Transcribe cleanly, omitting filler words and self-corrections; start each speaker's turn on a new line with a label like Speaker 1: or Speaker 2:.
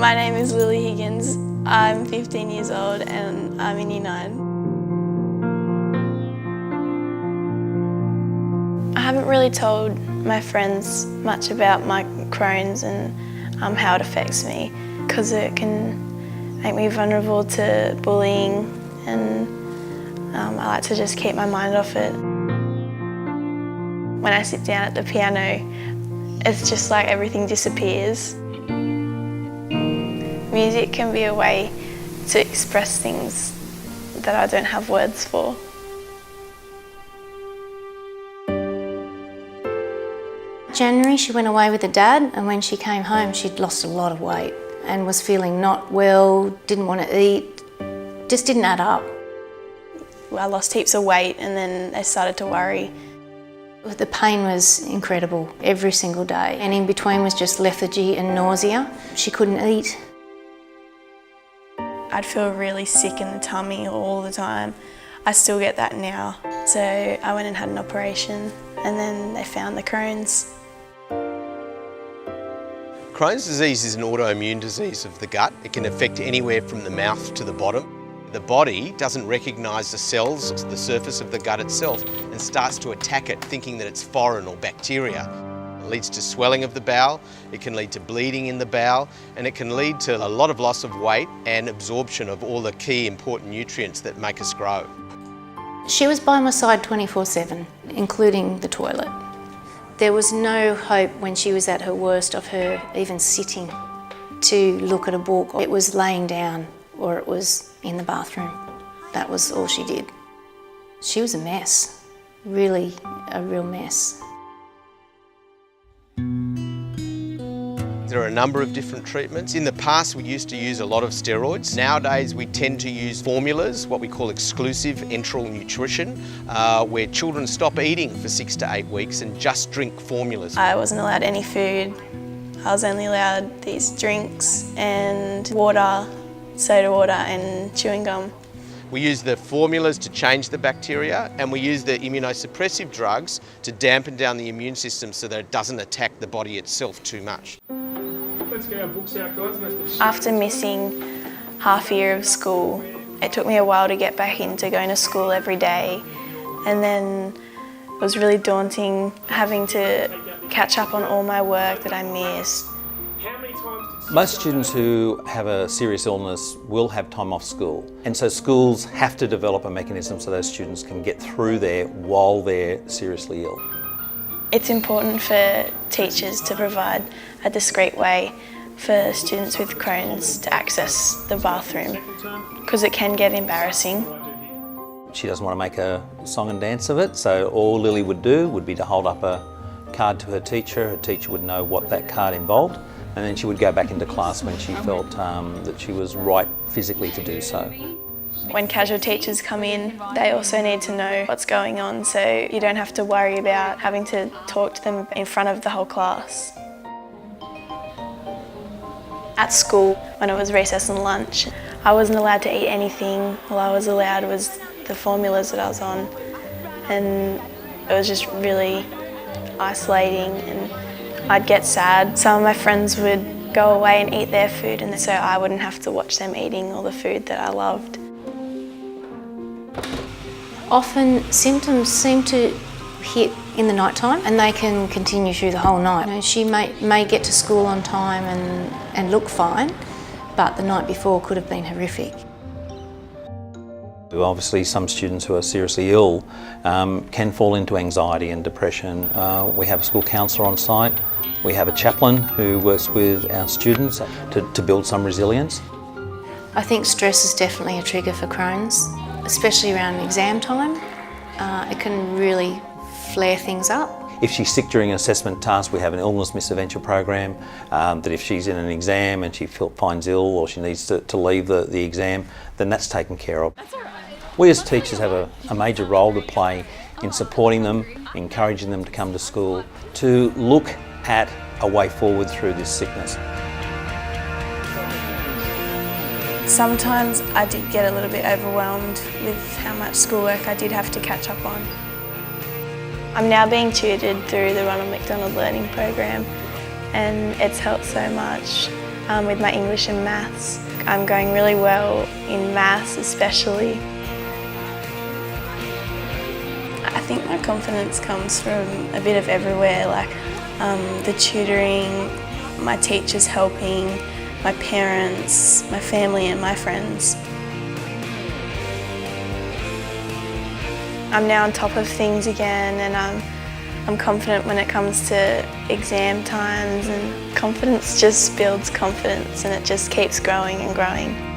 Speaker 1: My name is Lili Higgins. I'm 15 years old and I'm in Year 9. I haven't really told my friends much about my Crohn's and how it affects me, because it can make me vulnerable to bullying, and I like to just keep my mind off it. When I sit down at the piano, it's just like everything disappears. Music can be a way to express things that I don't have words for.
Speaker 2: January she went away with her dad, and when she came home she'd lost a lot of weight and was feeling not well, didn't want to eat, just didn't add up.
Speaker 1: I lost heaps of weight and then I started to worry.
Speaker 2: The pain was incredible every single day, and in between was just lethargy and nausea. She couldn't eat.
Speaker 1: I'd feel really sick in the tummy all the time. I still get that now. So I went and had an operation, and then they found the Crohn's.
Speaker 3: Crohn's disease is an autoimmune disease of the gut. It can affect anywhere from the mouth to the bottom. The body doesn't recognise the cells, the surface of the gut itself, and starts to attack it, thinking that it's foreign or bacteria. It leads to swelling of the bowel, it can lead to bleeding in the bowel, and it can lead to a lot of loss of weight and absorption of all the key important nutrients that make us grow.
Speaker 2: She was by my side 24/7, including the toilet. There was no hope when she was at her worst of her even sitting to look at a book. It was laying down or it was in the bathroom. That was all she did. She was a mess, really a real mess.
Speaker 3: There are a number of different treatments. In the past we used to use a lot of steroids. Nowadays we tend to use formulas, what we call exclusive enteral nutrition, where children stop eating for 6 to 8 weeks and just drink formulas.
Speaker 1: I wasn't allowed any food. I was only allowed these drinks and water, soda water and chewing gum.
Speaker 3: We use the formulas to change the bacteria, and we use the immunosuppressive drugs to dampen down the immune system so that it doesn't attack the body itself too much.
Speaker 4: Let's get our books out, guys.
Speaker 1: After missing half a year of school, it took me a while to get back into going to school every day, and then it was really daunting having to catch up on all my work that I missed.
Speaker 5: Most students who have a serious illness will have time off school, and so schools have to develop a mechanism so those students can get through there while they're seriously ill.
Speaker 1: It's important for teachers to provide a discreet way for students with Crohn's to access the bathroom, because it can get embarrassing.
Speaker 5: She doesn't want to make a song and dance of it, so all Lili would do would be to hold up a card to her teacher would know what that card involved, and then she would go back into class when she felt that she was right physically to do so.
Speaker 1: When casual teachers come in, they also need to know what's going on, so you don't have to worry about having to talk to them in front of the whole class. At school, when it was recess and lunch, I wasn't allowed to eat anything. All I was allowed was the formulas that I was on, and it was just really isolating, and I'd get sad. Some of my friends would go away and eat their food, and so I wouldn't have to watch them eating all the food that I loved.
Speaker 2: Often symptoms seem to hit in the night time, and they can continue through the whole night. You know, she may get to school on time and look fine, but the night before could have been horrific.
Speaker 5: Obviously some students who are seriously ill can fall into anxiety and depression. We have a school counsellor on site. We have a chaplain who works with our students to build some resilience.
Speaker 2: I think stress is definitely a trigger for Crohn's, especially around exam time. It can really flare things up.
Speaker 5: If she's sick during an assessment task, we have an illness misadventure program that if she's in an exam and she finds ill or she needs to leave the exam, then that's taken care of. We as teachers have a major role to play in supporting them, encouraging them to come to school, to look at a way forward through this sickness.
Speaker 1: Sometimes I did get a little bit overwhelmed with how much schoolwork I did have to catch up on. I'm now being tutored through the Ronald McDonald Learning Program, and it's helped so much. with my English and maths. I'm going really well in maths especially. I think my confidence comes from a bit of everywhere, like the tutoring, my teachers helping, my parents, my family and my friends. I'm now on top of things again, and I'm confident when it comes to exam times, and confidence just builds confidence and it just keeps growing and growing.